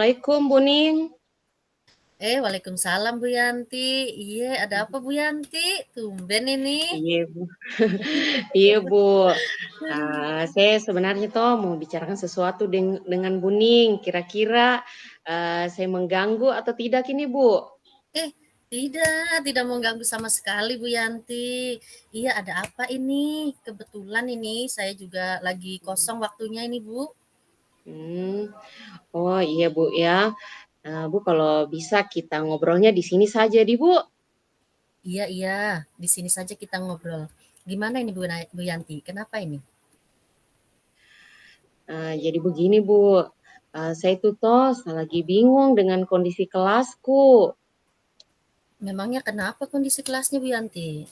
Assalamualaikum, Bu Ning. Waalaikumsalam Bu Yanti. Iya, ada apa Bu Yanti? Tumben ini. Iya, Bu. Iya, Bu. Saya sebenarnya toh mau bicarakan sesuatu dengan Bu Ning. Kira-kira saya mengganggu atau tidak ini, Bu? Eh, tidak mengganggu sama sekali Bu Yanti. Iya, ada apa ini? Kebetulan ini saya juga lagi kosong waktunya ini Bu. Hmm. Oh iya, Bu ya. Bu kalau bisa kita ngobrolnya di sini saja, di Bu. Iya, iya, di sini saja kita ngobrol. Gimana ini Bu Yanti? Kenapa ini? Jadi begini, Bu. Saya itu toh lagi bingung dengan kondisi kelasku. Memangnya kenapa kondisi kelasnya Bu Yanti?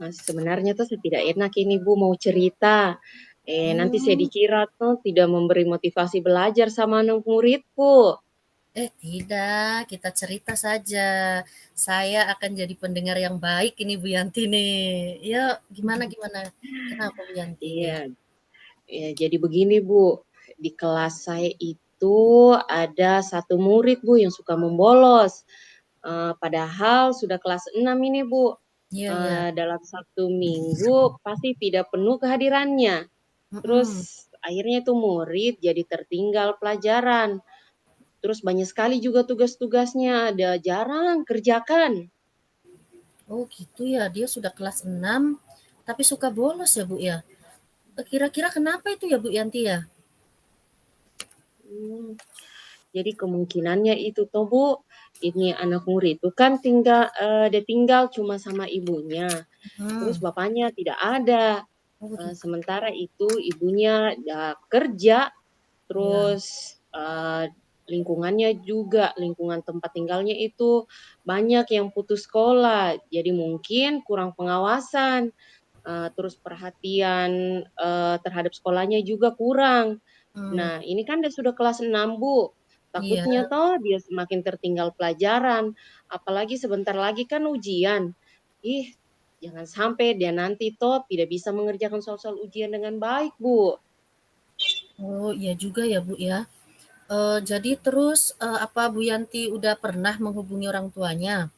Sebenarnya tuh saya tidak enak ini Bu mau cerita. Nanti saya Hmm. dikira tuh tidak memberi motivasi belajar sama anak muridku. Tidak, kita cerita saja. Saya akan jadi pendengar yang baik ini Bu Yanti nih. Ya, gimana gimana? Kenapa Bu Yanti? Iya, ya, jadi begini Bu, di kelas saya itu ada satu murid Bu yang suka membolos. Padahal sudah kelas 6 ini Bu. Iya, iya. Dalam 1 minggu pasti tidak penuh kehadirannya. Terus Mhm. akhirnya itu murid jadi tertinggal pelajaran. Terus banyak sekali juga tugas-tugasnya, ada jarang kerjakan. Oh, gitu ya. Dia sudah kelas 6 tapi suka bolos ya, Bu ya? Kira-kira kenapa itu ya, Bu Yanti ya? Mmm, jadi kemungkinannya itu toh, Bu, ini anak murid itu kan dia tinggal cuma sama ibunya, terus Mhm. bapaknya tidak ada, Oh, begitu. sementara itu ibunya kerja, Ya. terus, lingkungannya juga, lingkungan tempat tinggalnya itu banyak yang putus sekolah, jadi mungkin kurang pengawasan. Terus perhatian, terhadap sekolahnya juga kurang. Mmm, Nah, ini kan dia sudah kelas 6 Bu, iya. takutnya toh dia semakin tertinggal pelajaran, apalagi sebentar lagi kan ujian. Ih, jangan sampai dia nanti toh tidak bisa mengerjakan soal-soal ujian dengan baik, Bu. Oh, iya juga ya, Bu ya. Jadi terus, apa Bu Yanti udah pernah menghubungi orang tuanya?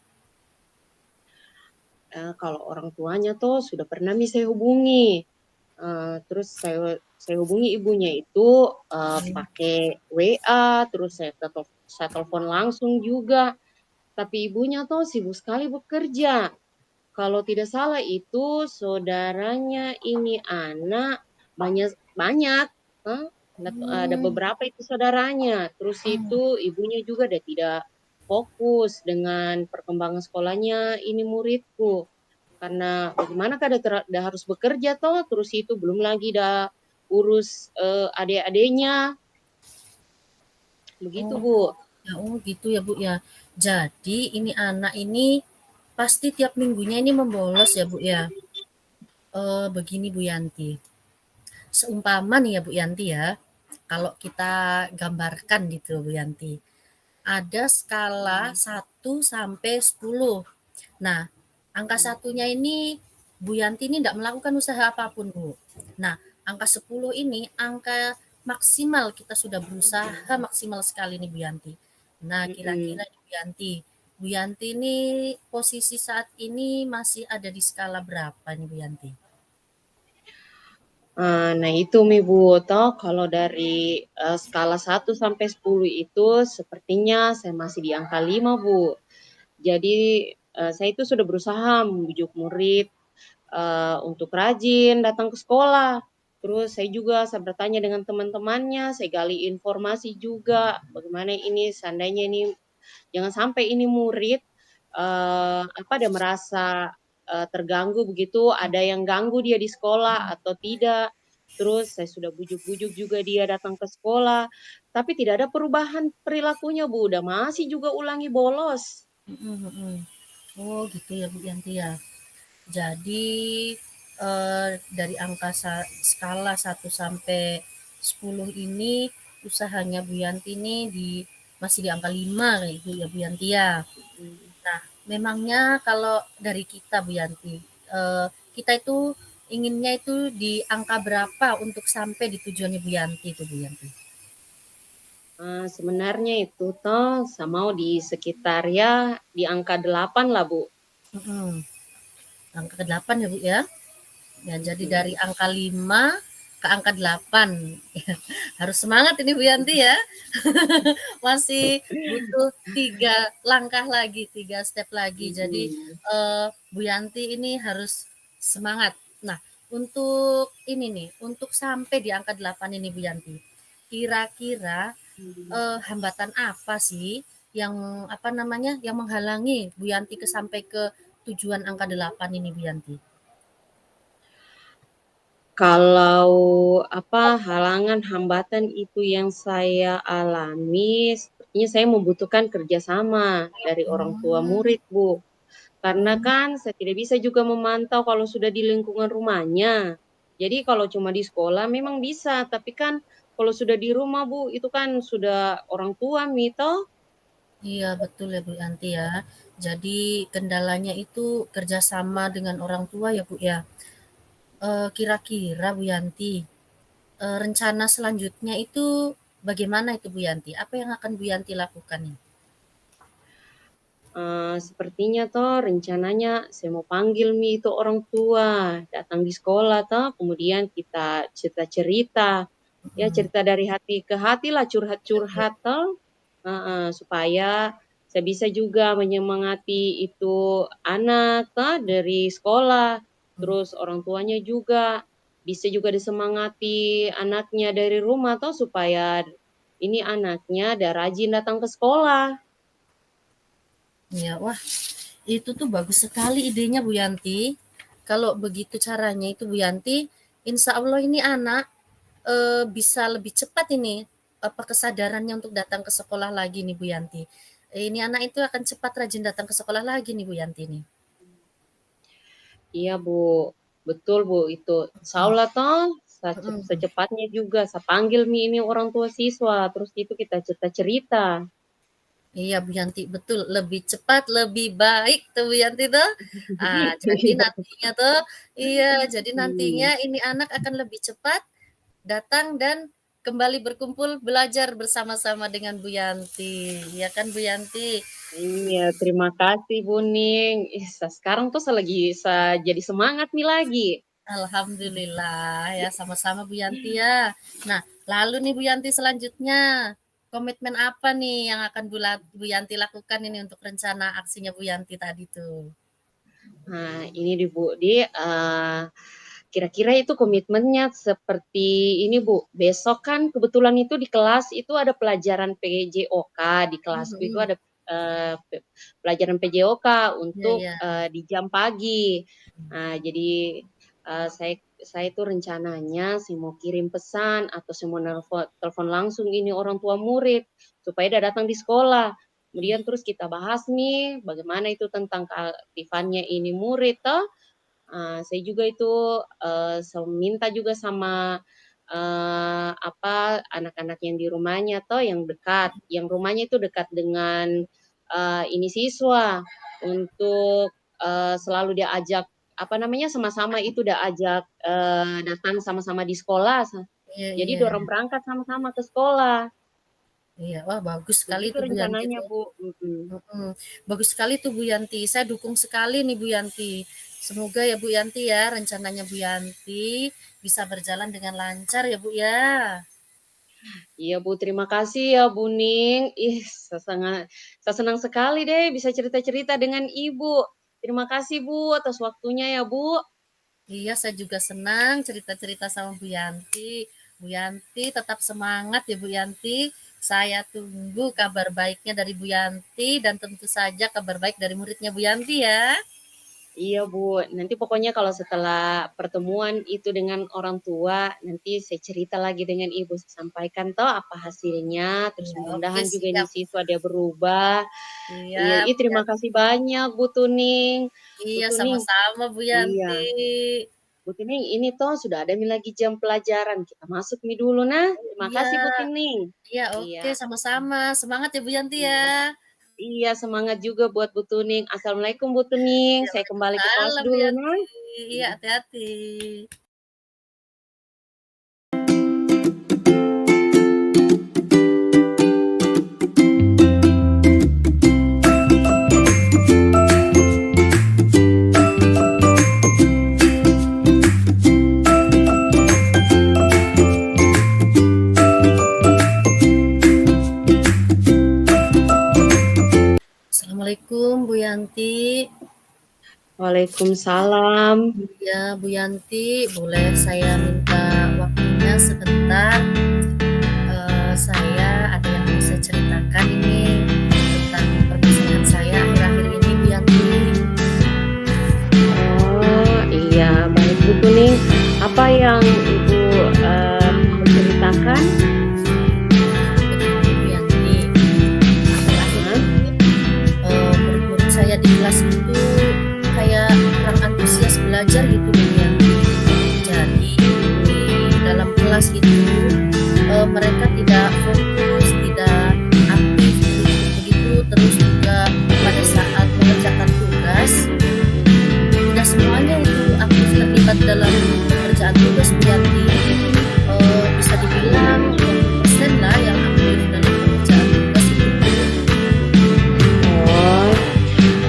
Kalau orang tuanya toh sudah pernah nih saya hubungi, terus saya hubungi ibunya itu, Mhm. pakai WA, terus saya telepon langsung juga. Tapi ibunya tuh sibuk sekali bekerja. Kalau tidak salah itu saudaranya ini anak banyak banyak, eee, ada Mmm, beberapa itu saudaranya. Terus mhm. itu ibunya juga dia tidak fokus dengan perkembangan sekolahnya ini muridku. Karena bagaimana kan dia harus bekerja toh, terus itu belum lagi urus, adik-adiknya, begitu Oh, Bu. gitu ya, Bu, ya. Jadi ini anak ini pasti tiap minggunya ini membolos ya, Bu, ya? Begini Bu Yanti, seumpama nih ya Bu Yanti ya, kalau kita gambarkan gitu Bu Yanti, ada skala Mmm, 1 sampai 10. Nah, angka mhm, satunya ini Bu Yanti ini tidak melakukan usaha apapun Bu. Nah, angka 10 ini angka maksimal kita sudah berusaha maksimal sekali nih Bu Yanti. Nah, kira-kira mhm. nih Bu Yanti ini posisi saat ini masih ada di skala berapa nih Bu Yanti? Nah itu Mi Bu, toh kalau dari, skala 1 sampai 10 itu sepertinya saya masih di angka 5 Bu. Jadi, saya itu sudah berusaha membujuk murid, untuk rajin datang ke sekolah. Terus saya bertanya dengan teman-temannya, saya gali informasi juga, bagaimana ini seandainya ini jangan sampai ini murid, dia merasa, terganggu begitu, ada yang ganggu dia di sekolah atau tidak. Terus saya sudah bujuk-bujuk juga dia datang ke sekolah, tapi tidak ada perubahan perilakunya Bu, udah masih juga ulangi bolos. Mhm, mhm. Oh gitu ya Bu Yanti ya. Jadi, dari angka skala 1 sampai 10 ini usahanya Bu Yanti ini masih di angka 5 kayak gitu ya Bu Yanti ya. Mhm. Nah, memangnya kalau dari kita Bu Yanti, kita itu inginnya itu di angka berapa untuk sampai di tujuannya Bu Yanti itu Bu Yanti? Sebenarnya itu toh mau di sekitar ya di angka 8 lah, Bu. Mhm, angka ke-8 ya, Bu, ya? Ya, jadi Mhm. dari angka 5 ke angka 8. Harus semangat ini Bu Yanti ya. Masih butuh 3 langkah lagi, 3 step lagi. Jadi, Mhm. Bu Yanti ini harus semangat. Nah, untuk ini nih, untuk sampai di angka 8 ini Bu Yanti, kira-kira, Mhm. hambatan apa sih yang, apa namanya, yang menghalangi Bu Yanti sampai ke tujuan angka 8 ini Bu Yanti? Kalau halangan, hambatan itu yang saya alami, sepertinya saya membutuhkan kerjasama dari orang tua Mmm, murid, Bu. Karena mhm. kan saya tidak bisa juga memantau kalau sudah di lingkungan rumahnya. Jadi kalau cuma di sekolah memang bisa, tapi kan kalau sudah di rumah, Bu, itu kan sudah orang tua toh. Iya betul ya Bu Yanti ya. Jadi kendalanya itu kerjasama dengan orang tua ya Bu ya. Kira-kira Bu Yanti, rencana selanjutnya itu bagaimana itu Bu Yanti? Apa yang akan Bu Yanti lakukan nih? Sepertinya toh rencananya saya mau panggil itu orang tua, datang di sekolah toh, kemudian kita cerita-cerita, ya Mhm, cerita dari hati ke hati lah, iya iya, curhat-curhat toh, supaya saya bisa juga menyemangati itu anak toh dari sekolah, mhm. terus orang tuanya juga bisa juga disemangati anaknya dari rumah toh supaya ini anaknya ada rajin datang ke sekolah. Iya, wah itu tuh bagus sekali idenya Bu Yanti. Kalau begitu caranya itu Bu Yanti, insya Allah ini anak bisa lebih cepat ini, apa, kesadarannya untuk datang ke sekolah lagi nih Bu Yanti. Ini anak itu akan cepat rajin datang ke sekolah lagi nih Bu Yanti nih. Iya, Bu, betul, Bu, itu. Mhm Insyaallah toh mhm. secepatnya juga saya panggil ini orang tua siswa, terus itu kita cerita-cerita. Iya Bu Yanti, betul, lebih cepat, lebih baik tuh Bu Yanti tuh. Jadi Iya. nantinya tuh iya, jadi nantinya Mmm, ini anak akan lebih cepat datang dan kembali berkumpul belajar bersama-sama dengan Bu Yanti, ya kan Bu Yanti? iya, terima kasih, Bu Ning. Ih, sekarang tuh jadi semangat nih lagi. Alhamdulillah ya, sama-sama Bu Yanti ya. Nah, lalu nih Bu Yanti selanjutnya, komitmen apa nih yang akan Bu Yanti lakukan ini untuk rencana aksinya Bu Yanti tadi tuh? Nah, ini nih, Bu, kira-kira itu komitmennya seperti ini, Bu, besok kan kebetulan itu di kelas itu ada pelajaran PJOK, di kelasku itu Mhm, ada, pelajaran PJOK iya untuk, iya, di jam pagi. Nah, jadi, saya itu rencananya saya mau kirim pesan atau saya mau telepon langsung ini orang tua murid, supaya dia datang di sekolah. Kemudian terus kita bahas nih, bagaimana itu tentang keaktifannya ini murid toh. Saya juga itu, minta juga sama, anak-anak yang di rumahnya toh yang dekat, yang rumahnya itu dekat dengan, ini siswa untuk, selalu dia ajak, sama-sama itu dia ajak, datang sama-sama di sekolah, iya jadi iya, dorong berangkat sama-sama ke sekolah, iya. Wah, bagus sekali begitu itu Bu Yanti rencananya, tuh. Bu, mhm. Mhm, bagus sekali tuh Bu Yanti, saya dukung sekali nih Bu Yanti. Semoga ya Bu Yanti ya, rencananya Bu Yanti bisa berjalan dengan lancar ya Bu ya. Iya Bu, terima kasih ya Bu Ning. Ih, saya senang sekali deh bisa cerita-cerita dengan Ibu. Terima kasih Bu atas waktunya ya Bu. Iya, saya juga senang cerita-cerita sama Bu Yanti. Bu Yanti tetap semangat ya Bu Yanti. Saya tunggu kabar baiknya dari Bu Yanti dan tentu saja kabar baik dari muridnya Bu Yanti ya. Iya Bu, nanti pokoknya kalau setelah pertemuan itu dengan orang tua, nanti saya cerita lagi dengan Ibu, saya sampaikan toh apa hasilnya, terus Iya, oke mudah-mudahan juga ini siap. sih dia berubah. Iya, Siap, Bu terima kasih Yanti. banyak Bu Tuning. Bu Iya, Tuning, sama-sama Bu iya. Yanti. Bu Tining, ini toh sudah ada nih lagi jam pelajaran. Kita masuk nih dulu nah. Oh Terima iya, kasih Bu Tining. iya oke Iya, sama-sama. Semangat ya Bu Yanti ya. iya. Iya, semangat juga buat Bu Tuning. Assalamualaikum Bu Tuning. Iya, Saya kembali ke kelas waalaikumsalam Bu dulu Yanti. nah. Iya, hati-hati. Waalaikumsalam. Ya, Bu Yanti, boleh saya minta waktunya sebentar? Saya ada yang mau saya ceritakan ini tentang permasalahan saya akhir-akhir ini, Bu Yanti. Oh, iya, baik Bu Kuning. Apa yang Ibu mau ceritakan? Begini, Bu Yanti, akhir-akhir Hah? ini murid-murid saya di kelas itu kayak kurang antusias belajar gitu, Bu Yanti. Jadi di dalam kelas itu mereka tidak fokus, tidak aktif begitu, terus juga pada saat mengerjakan tugas tidak semuanya itu aktif terlibat dalam pengerjaan tugas, Bu Yanti. Bisa dibilang 20% lah yang aktif dalam pengerjaan tugas itu.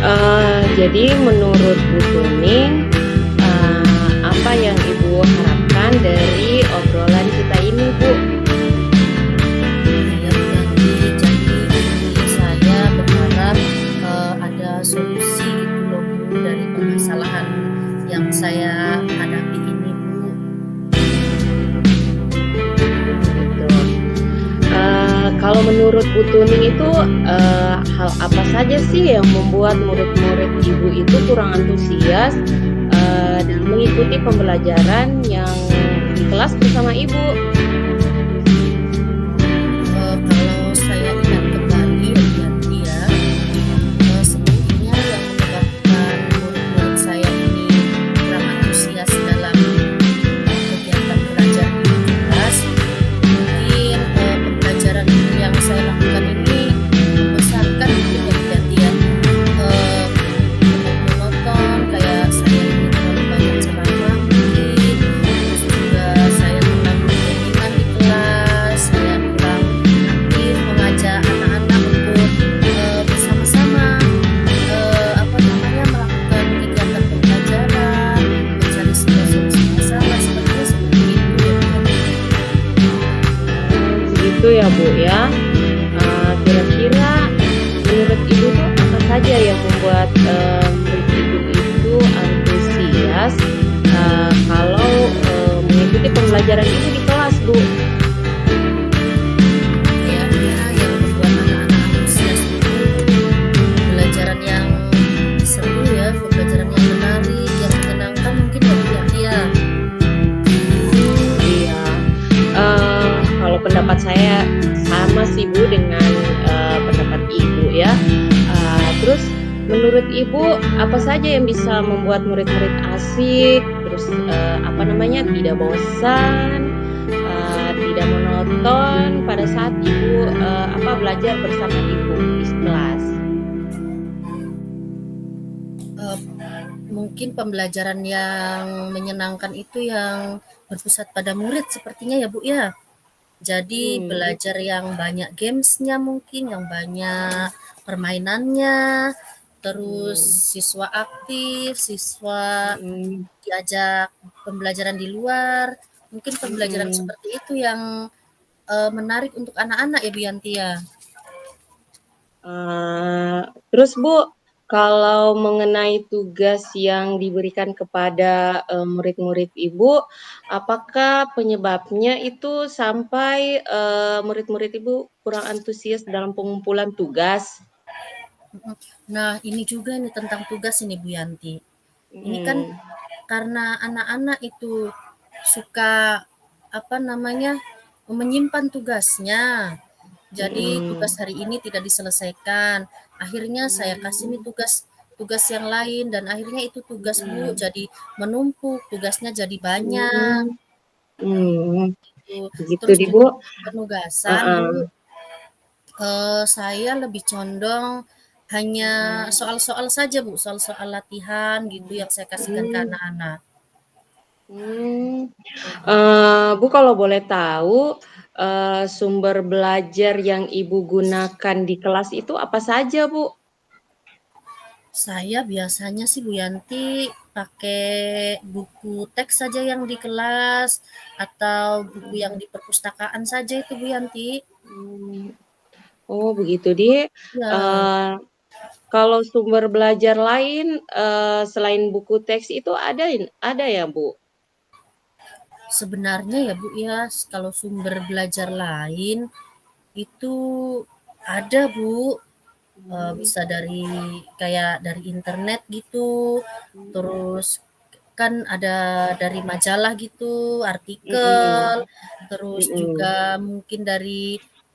Oh, jadi menurut Bu Kuning, apa yang Ibu harapkan dari obrolan kita ini, Bu? Iya, Bu Yanti. Jadi saya berharap ada solusi gitu loh, Bu, dari permasalahan yang saya hadapi ini, Bu. Gitu. Kalau menurut Bu Tuning itu hal apa saja sih yang membuat murid-murid Ibu itu kurang antusias dan mengikuti pembelajaran yang di kelas bersama Ibu? Kalau saya ingat kembali ya, Bu Yanti ya, sepertinya yang menyebabkan murid-murid saya ini kurang antusias dalam kegiatan belajar di kelas, mungkin pembelajaran yang saya lakukan ini membosankan mungkin ya, Bu Yanti ya. Monoton, kayak saya ini terlalu banyak ceramah mungkin, terus juga saya kurang dominan di kelas, saya kurang aktif mengajak anak-anak untuk bersama-sama melakukan kegiatan pembelajaran, mencari sebuah solusi masalah, sepertinya seperti itu ya, Bu Yanti. Begitu ya Bu ya. Kira-kira menurut Ibu tuh apa saja yang membuat murid Ibu itu antusias kalau mengikuti pembelajaran Ibu di kelas, Bu? Kayaknya yang membuat anak-anak antusias itu pembelajaran yang seru ya, pembelajaran yang menarik, yang menyenangkan mungkin ya, Bu Yanti ya. Iya. Kalau pendapat saya sama sih Bu dengan pendapat Ibu ya. Terus menurut Ibu apa saja yang bisa membuat murid-murid asik, terus tidak bosan, tidak monoton pada saat Ibu belajar bersama Ibu di kelas? Mungkin pembelajaran yang menyenangkan itu yang berpusat pada murid sepertinya ya, Bu ya. Jadi belajar yang banyak gamesnya mungkin, yang banyak permainannya, terus siswa aktif, siswa Mm, diajak pembelajaran di luar. Mungkin pembelajaran mm. seperti itu yang menarik untuk anak-anak ya, Bu Yanti ya. Terus Bu, kalau mengenai tugas yang diberikan kepada murid-murid Ibu, apakah penyebabnya itu sampai murid-murid Ibu kurang antusias dalam pengumpulan tugas? Nah, ini juga nih tentang tugas ini, Bu Yanti. Ini kan Mm, karena anak-anak itu suka menyimpan tugasnya. Jadi tugas mm, hari ini tidak diselesaikan. Akhirnya saya kasih nih tugas yang lain dan akhirnya itu tugas Bu mm, jadi menumpuk, tugasnya jadi banyak mm, mm. gitu. Begitu Terus di Bu. juga penugasan Bu, Uh-uh. saya lebih condong hanya soal-soal saja Bu, soal-soal latihan gitu yang saya kasihkan ke Hmm, anak-anak. hmm. Bu kalau boleh tahu sumber belajar yang Ibu gunakan di kelas itu apa saja, Bu? Saya biasanya sih Bu Yanti pakai buku teks saja yang di kelas atau buku yang di perpustakaan saja itu Bu Yanti. Hmm. Oh begitu, Di. Ya, Eh, Kalau sumber belajar lain, selain buku teks itu ada ya, Bu? Sebenarnya ya Bu ya, kalau sumber belajar lain itu ada Bu, Mmm, bisa dari kayak dari internet gitu, mhm, terus kan ada dari majalah gitu, artikel, mhm, terus mhm. juga mungkin dari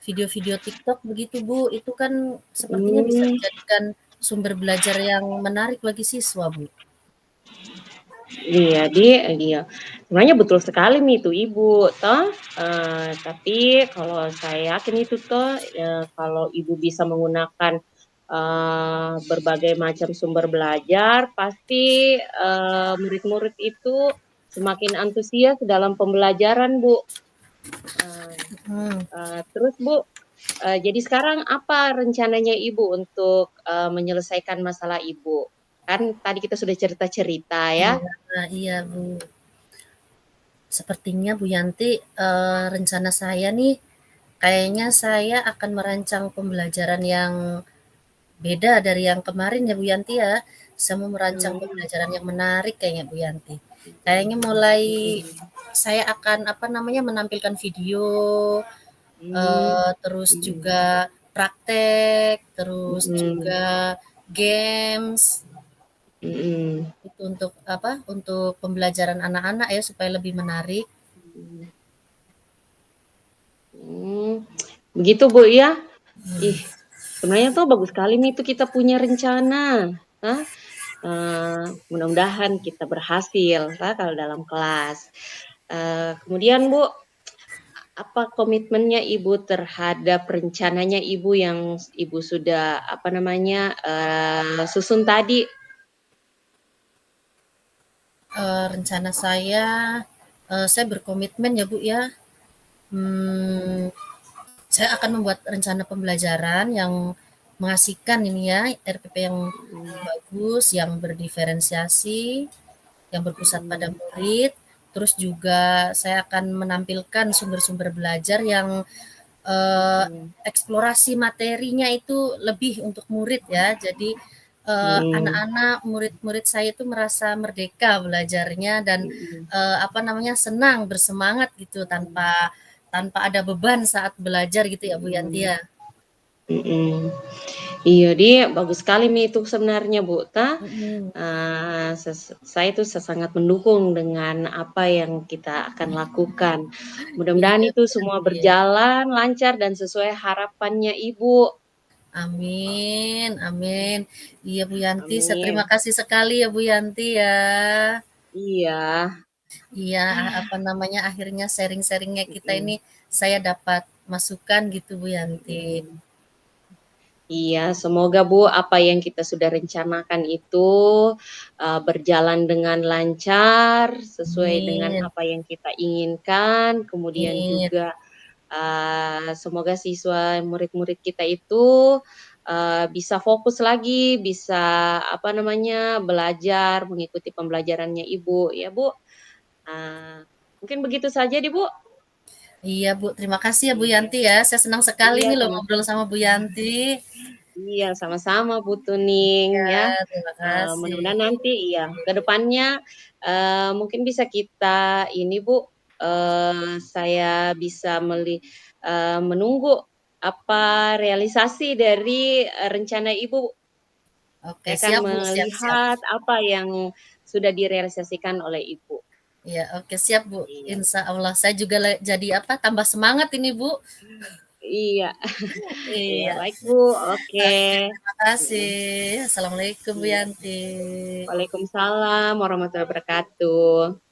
video-video TikTok begitu Bu, itu kan sepertinya bisa Mmm, dijadikan sumber belajar yang menarik bagi siswa Bu. iya iya. Sebenarnya betul sekali nih itu Ibu, toh, tapi kalau saya yakin itu toh, kalau Ibu bisa menggunakan, berbagai macam sumber belajar, pasti, murid-murid itu semakin antusias dalam pembelajaran, Bu. Eee Mhm. terus Bu, jadi sekarang apa rencananya Ibu untuk, menyelesaikan masalah Ibu? Kan tadi kita sudah cerita-cerita ya. Iya, iya Bu. Sepertinya Bu Yanti, rencana saya nih, kayaknya saya akan merancang pembelajaran yang beda dari yang kemarin ya Bu Yanti ya. Saya mau merancang Mmm, pembelajaran yang menarik kayaknya Bu Yanti. Kayaknya mulai mhm, saya akan, apa namanya, menampilkan video, mmm, terus mhm, juga praktek, terus mhm, juga games, mhm, itu untuk, apa, untuk pembelajaran anak-anak ya supaya lebih menarik. mhm, mmm, begitu Bu ya? Ih, sebenarnya tuh bagus sekali nih tuh kita punya rencana, ah, mudah-mudahan kita berhasil kalau dalam kelas. Kemudian Bu, apa komitmennya Ibu terhadap rencananya Ibu yang Ibu sudah, apa namanya, susun tadi? Rencana saya berkomitmen ya Bu ya, Mhm, mmm, saya akan membuat rencana pembelajaran yang mengasihkan ini ya, RPP yang mhm, bagus, yang berdiferensiasi, yang berpusat pada mhm, murid, terus juga saya akan menampilkan sumber-sumber belajar yang mhm, eksplorasi materinya itu lebih untuk murid ya. Jadi, mhm, anak-anak, murid-murid saya itu merasa merdeka belajarnya dan, mhm, apa namanya, senang, bersemangat gitu tanpa mhm, tanpa ada beban saat belajar gitu ya Bu Yanti mhm, ya? mhm. Iya, bagus sekali nih itu sebenarnya, Bu, Mhm. saya itu sangat mendukung dengan apa yang kita akan lakukan. Mudah-mudahan Iya itu Bu semua Yanti ya. berjalan lancar dan sesuai harapannya Ibu. Amin amin. Iya Bu Yanti, saya terima Amin. kasih sekali ya Bu Yanti ya. Iya, Iya, apa namanya, akhirnya sharing-sharing-nya kita ini mhm, saya dapat masukan gitu Bu Yanti. mhm. Iya, semoga Bu, apa yang kita sudah rencanakan itu, berjalan dengan lancar, sesuai dengan Amin apa yang kita inginkan, kemudian amin juga, semoga siswa murid-murid kita itu, bisa fokus lagi, bisa, apa namanya, belajar, mengikuti pembelajarannya Ibu, ya Bu. Eee, Mungkin begitu saja deh Bu. Iya Bu, terima kasih ya Bu Iya Yanti ya, saya senang sekali iya, nih loh ngobrol sama-sama. sama Bu Yanti. Iya, sama-sama Bu Tuning Iya, ya. terima kasih. Mudah-mudahan nanti iya, ke depannya, mungkin bisa kita ini Bu, saya bisa menunggu apa realisasi dari, rencana Ibu. Oke, Saya akan siap Bu, siap siap. melihat apa yang sudah direalisasikan oleh Ibu. Iya, oke siap Bu, Iya insya Allah saya juga jadi apa, tambah semangat ini Bu. iya iya, Iya, baik Bu, oke. oke terima kasih. Mhm, Assalamualaikum Bu iya. Yanti. Waalaikumsalam warahmatullahi wabarakatuh.